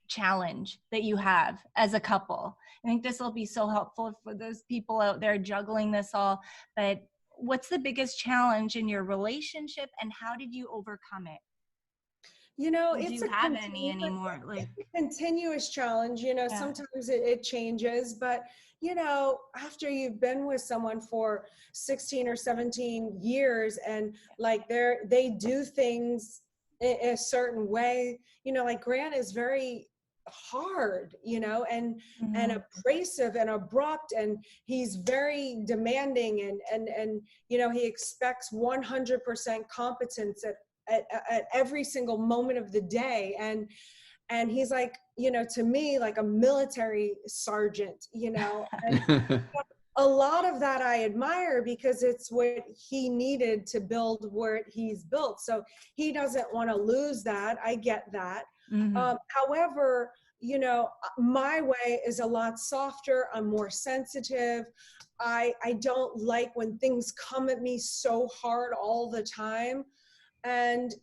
challenge that you have as a couple? I think this will be so helpful for those people out there juggling this all. But what's the biggest challenge in your relationship, and how did you overcome it? It's a continuous challenge. Sometimes it changes, but after you've been with someone for 16 or 17 years, and like they do things in a certain way, like Grant is very hard, and abrasive and abrupt, and he's very demanding, and he expects 100% competence at every single moment of the day, and he's like, to me, like a military sergeant, and a lot of that I admire, because it's what he needed to build where he's built. So he doesn't want to lose that. I get that. However, my way is a lot softer. I'm more sensitive. I don't like when things come at me so hard all the time. And,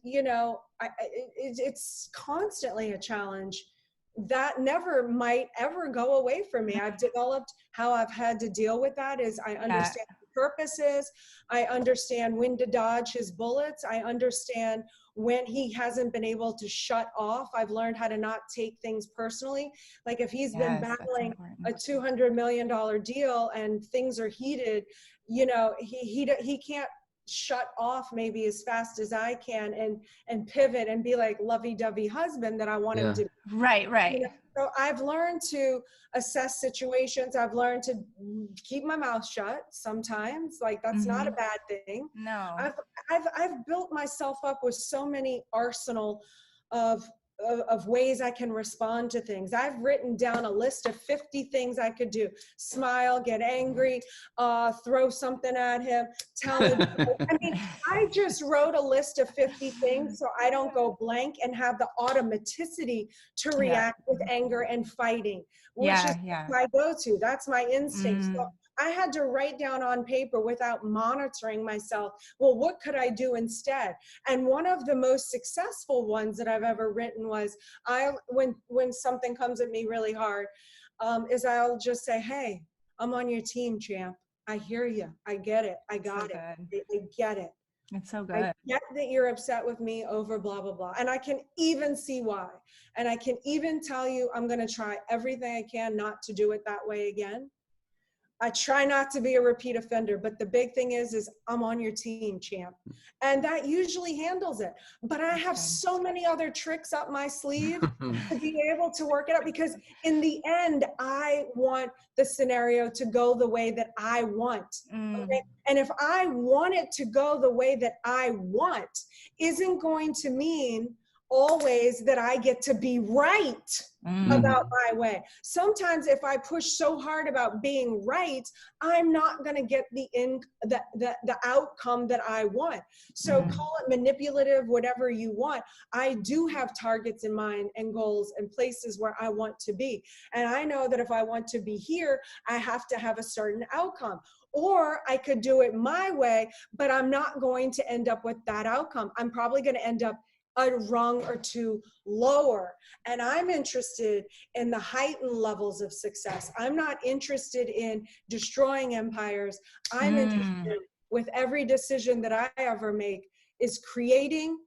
it's constantly a challenge that never might ever go away from me. I've developed how I've had to deal with that is I understand the purposes. I understand when to dodge his bullets. I understand when he hasn't been able to shut off. I've learned how to not take things personally. Like if he's been battling a $200 million deal and things are heated, he can't shut off maybe as fast as I can and pivot and be like lovey-dovey husband that I want him to be. Right. So I've learned to assess situations. I've learned to keep my mouth shut sometimes. Like that's not a bad thing. No. I've built myself up with so many arsenal of ways I can respond to things. I've written down a list of 50 things I could do. Smile, get angry, throw something at him, tell him. I mean, I just wrote a list of 50 things so I don't go blank and have the automaticity to react with anger and fighting, which is my go-to. That's my instinct. So I had to write down on paper without monitoring myself, well, what could I do instead? And one of the most successful ones that I've ever written was, when something comes at me really hard, is I'll just say, hey, I'm on your team, champ. I hear you. I get it. I got it. I get it. It's so good. I get that you're upset with me over blah, blah, blah. And I can even see why. And I can even tell you, I'm going to try everything I can not to do it that way again. I try not to be a repeat offender, but the big thing is I'm on your team, champ. And that usually handles it. But I have so many other tricks up my sleeve to be able to work it out, because in the end, I want the scenario to go the way that I want. Okay? And if I want it to go the way that I want, isn't going to mean always that I get to be right about my way. Sometimes if I push so hard about being right, I'm not going to get the outcome that I want. So call it manipulative, whatever you want. I do have targets in mind and goals and places where I want to be. And I know that if I want to be here, I have to have a certain outcome. Or I could do it my way, but I'm not going to end up with that outcome. I'm probably going to end up a rung or two lower. And I'm interested in the heightened levels of success. I'm not interested in destroying empires. I'm interested with every decision that I ever make is creating,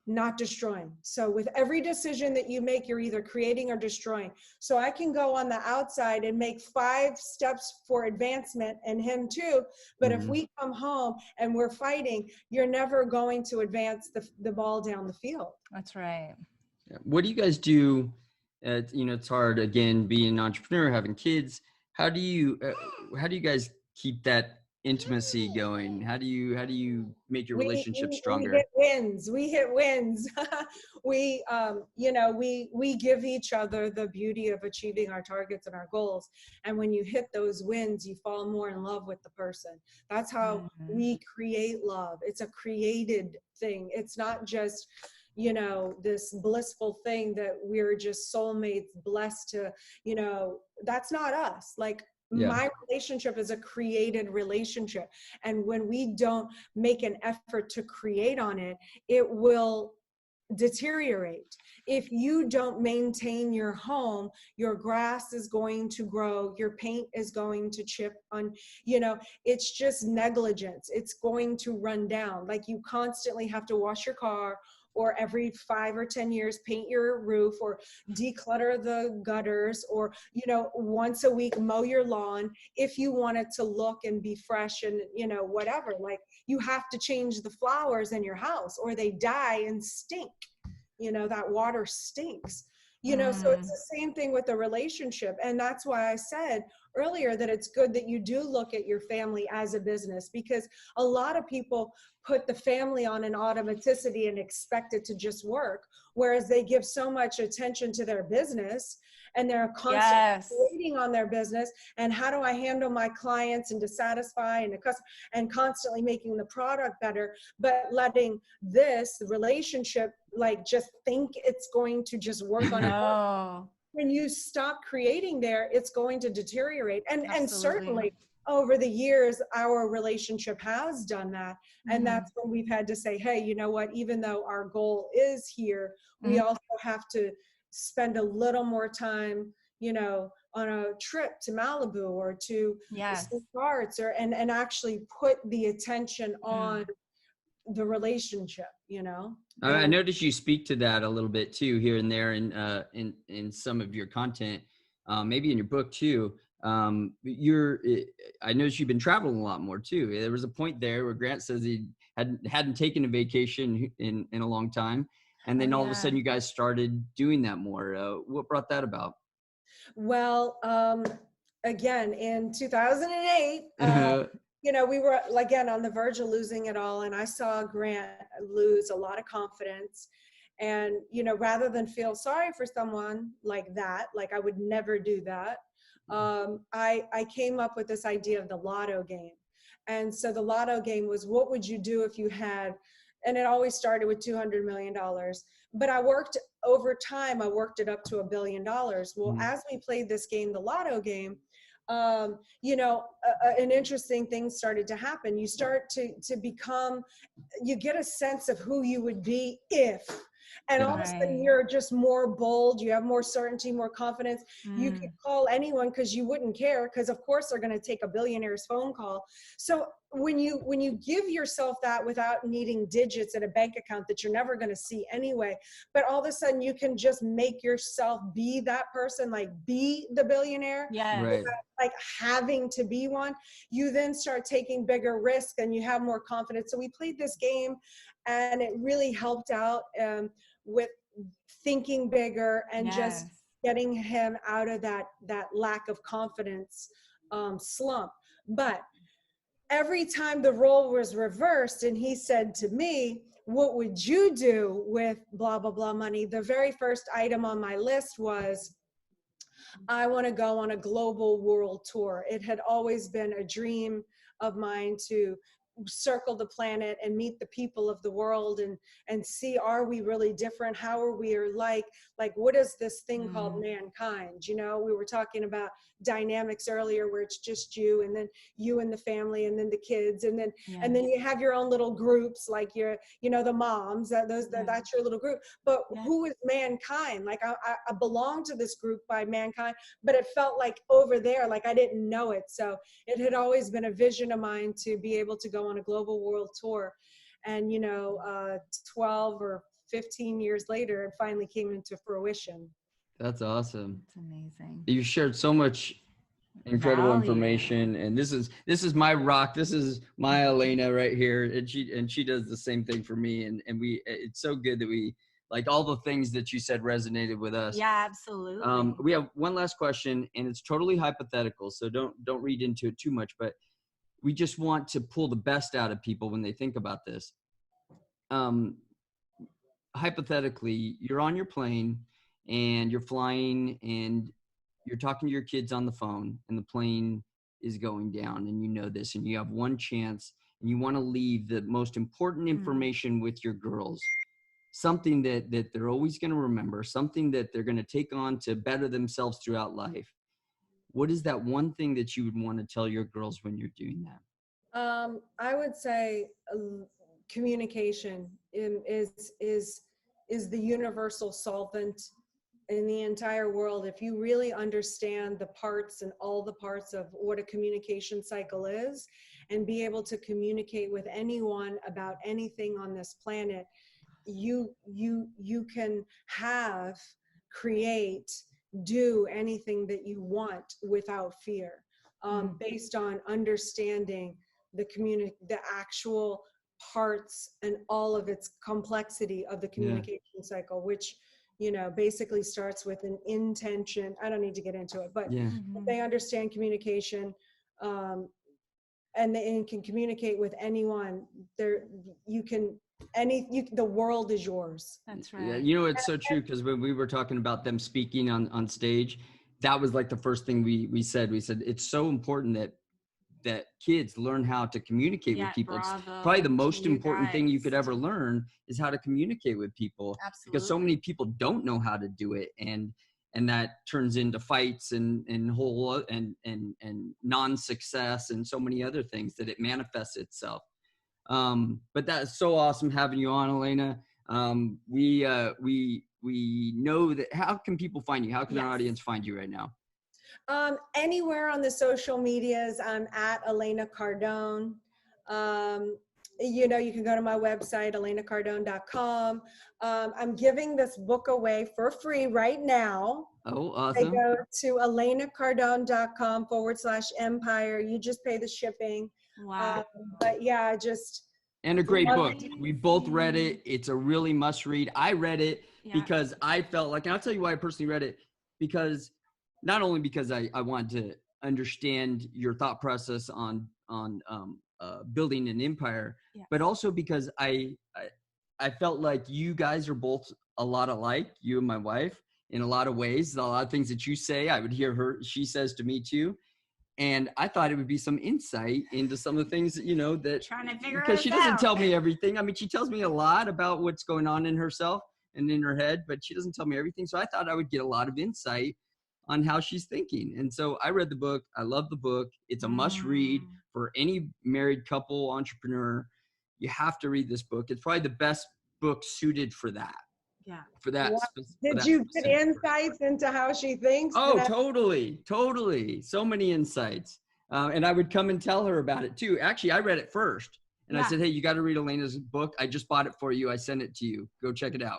not destroying. So with every decision that you make, you're either creating or destroying. So I can go on the outside and make 5 steps for advancement, and him too. But if we come home and we're fighting, you're never going to advance the ball down the field. That's right. What do you guys do? It's hard, again, being an entrepreneur, having kids. How do you guys keep that intimacy going? How do you make your relationship stronger? We hit wins. We give each other the beauty of achieving our targets and our goals. And when you hit those wins, you fall more in love with the person. That's how we create love. It's a created thing. It's not just, this blissful thing that we're just soulmates blessed to, that's not us. Like, my relationship is a created relationship. And when we don't make an effort to create on it, it will deteriorate. If you don't maintain your home, your grass is going to grow, your paint is going to chip on, it's just negligence. It's going to run down. Like, you constantly have to wash your car, or every 5 or 10 years, paint your roof, or declutter the gutters, or, once a week, mow your lawn if you want it to look and be fresh and, whatever. Like, you have to change the flowers in your house or they die and stink. That water stinks. So it's the same thing with the relationship. And that's why I said earlier that it's good that you do look at your family as a business, because a lot of people put the family on an automaticity and expect it to just work, whereas they give so much attention to their business and they're constantly waiting on their business. And how do I handle my clients and to satisfy and to customer, and constantly making the product better, but letting this relationship, like, just think it's going to just work on it. When you stop creating there, it's going to deteriorate. And certainly over the years, our relationship has done that. And that's when we've had to say, hey, you know what, even though our goal is here, we also have to spend a little more time, on a trip to Malibu or to some parts, and actually put the attention on the relationship, I noticed you speak to that a little bit too, here and there, in some of your content, maybe in your book too. I noticed you've been traveling a lot more too. There was a point there where Grant says he hadn't taken a vacation in a long time, and then all of a sudden you guys started doing that more. What brought that about? Well, again, in 2008, we were, again, on the verge of losing it all. And I saw Grant lose a lot of confidence. And, rather than feel sorry for someone like that, like I would never do that, I came up with this idea of the lotto game. And so the lotto game was, what would you do if you had, and it always started with $200 million. But I worked over time, I worked it up to $1 billion. Well, as we played this game, the lotto game, an interesting thing started to happen. You start to become, you get a sense of who you would be if, and all of a sudden you're just more bold, you have more certainty, more confidence. You could call anyone because you wouldn't care, because of course they're going to take a billionaire's phone call. So when you give yourself that without needing digits in a bank account that you're never going to see anyway, but all of a sudden you can just make yourself be that person, like be the billionaire, without, like, having to be one, you then start taking bigger risks and you have more confidence. So we played this game, and it really helped out with thinking bigger and just getting him out of that lack of confidence slump. But every time the role was reversed and he said to me, what would you do with blah, blah, blah money? The very first item on my list was, I want to go on a global world tour. It had always been a dream of mine to circle the planet and meet the people of the world and see, are we really different? How are we like what is this thing called mankind? You know, we were talking about dynamics earlier where it's just you, and then you and the family, and then the kids, and then you have your own little groups, like your, you know, the moms, that's your little group. But who is mankind? Like I belong to this group by mankind, but it felt like over there, like I didn't know it. So it had always been a vision of mine to be able to go on a global world tour. And, you know, 12 or 15 years later, it finally came into fruition. That's awesome. It's amazing. You shared so much incredible information, and this is my rock. This is my Elena right here, and she does the same thing for me. And it's so good that we, like, all the things that you said resonated with us. Yeah, absolutely. We have one last question, and it's totally hypothetical, so don't read into it too much, but we just want to pull the best out of people when they think about this. Hypothetically, you're on your plane and you're flying and you're talking to your kids on the phone, and the plane is going down, and you know this, and you have one chance, and you want to leave the most important information with your girls. Something that they're always going to remember, something that they're going to take on to better themselves throughout life. What is that one thing that you would want to tell your girls when you're doing that? I would say communication is the universal solvent in the entire world. If you really understand the parts and all the parts of what a communication cycle is, and be able to communicate with anyone about anything on this planet, you can create, do anything that you want without fear, based on understanding the actual parts and all of its complexity of the communication cycle, which, you know, basically starts with an intention. I don't need to get into it, but if they understand communication, and they can communicate with anyone, the world is yours. That's right. Yeah, you know, it's so true, because when we were talking about them speaking on stage, that was like the first thing we said. We said it's so important that kids learn how to communicate with people. It's probably the most important thing you could ever learn, is how to communicate with people. Absolutely. Because so many people don't know how to do it, and that turns into fights and non-success and so many other things that it manifests itself. But that's so awesome having you on, Elena. We know that. How can people find you? How can our audience find you right now? Anywhere on the social medias, I'm at Elena Cardone. You know, you can go to my website, elenacardone.com. I'm giving this book away for free right now. Oh, awesome. They go to elenacardone.com/empire. You just pay the shipping. Wow. But yeah, and a great book. We both read it. It's a really must read. I read it because I felt like, and I'll tell you why I personally read it, because not only because I wanted to understand your thought process on building an empire, but also because I felt like you guys are both a lot alike, you and my wife, in a lot of ways. A lot of things that you say, I would hear she says to me too. And I thought it would be some insight into some of the things that, you know, that, because she doesn't tell me everything. I mean, she tells me a lot about what's going on in herself and in her head, but she doesn't tell me everything. So I thought I would get a lot of insight on how she's thinking. And so I read the book. I love the book. It's a must read for any married couple, entrepreneur. You have to read this book. It's probably the best book suited for that. Yeah. For that. Did you get insights into how she thinks? Oh, totally. So many insights. And I would come and tell her about it too. Actually, I read it first. And I said, hey, you got to read Elena's book. I just bought it for you. I sent it to you. Go check it out.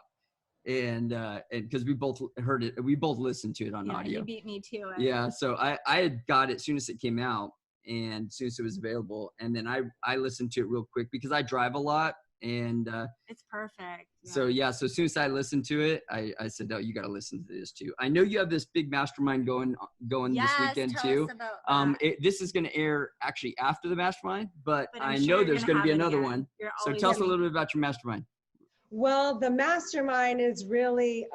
And because we both heard it, we both listened to it on audio. You beat me to it. Yeah. So I had got it as soon as it came out, and as soon as it was available. And then I listened to it real quick because I drive a lot. And it's perfect. So as soon as I listened to it, I said, "Oh, you got to listen to this too." I know you have this big mastermind going this weekend too. This is going to air actually after the mastermind, but I know there's going to be another one. So tell us a little bit about your mastermind. Well, the mastermind is really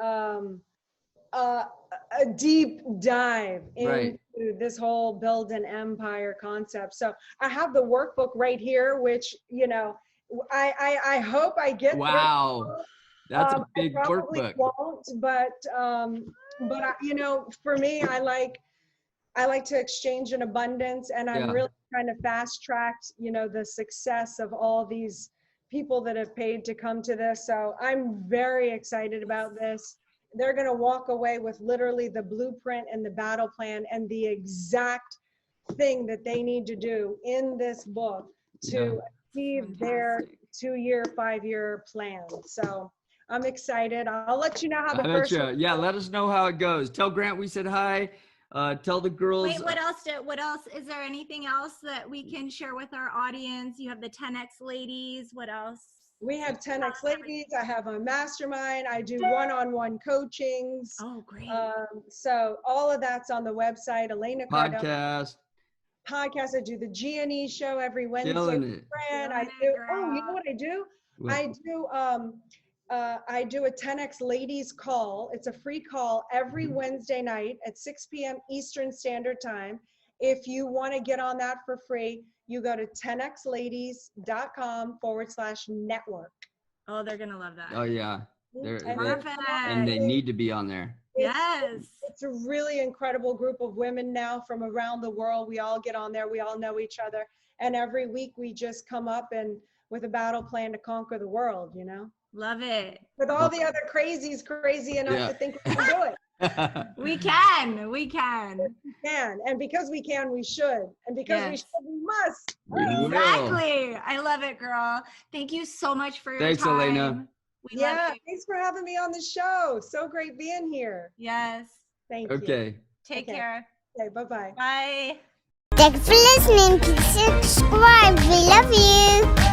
a deep dive into Right. this whole build an empire concept. So I have the workbook right here, which, I hope I get. Wow. That's a big I probably workbook. won't, but for me, I like to exchange in abundance, and I'm really trying to fast track, the success of all these people that have paid to come to this. So I'm very excited about this. They're going to walk away with literally the blueprint and the battle plan and the exact thing that they need to do in this book to achieve their 2-year, 5-year plan. So I'm excited. I'll let you know how the first one goes. Let us know how it goes. Tell Grant we said hi. Tell the girls. Wait, what else? Is there anything else that we can share with our audience? You have the 10X ladies. What else? We have 10X ladies. I have a mastermind. I do one-on-one coachings. Oh, great. So all of that's on the website. Elena Cardone. Podcast. I do the G&E show every Wednesday. I do. Oh, you know what I do? I do a 10X ladies call. It's a free call every Wednesday night at 6 p.m. Eastern Standard Time. If you want to get on that for free, you go to 10xladies.com/network. Oh, they're going to love that. Oh, yeah. Perfect. And they need to be on there. It's a really incredible group of women now from around the world. We all get on there. We all know each other. And every week we just come up and with a battle plan to conquer the world, Love it. With all the other crazies crazy enough to think we can do it. We can. And because we can, we should. And because we should, we must. Exactly. I love it, girl. Thank you so much for your time. Thanks, Elena. Thanks for having me on the show. So great being here. Yes. Thank you. Okay. Take care. Okay, bye-bye. Bye. Thanks for listening. Please subscribe. We love you.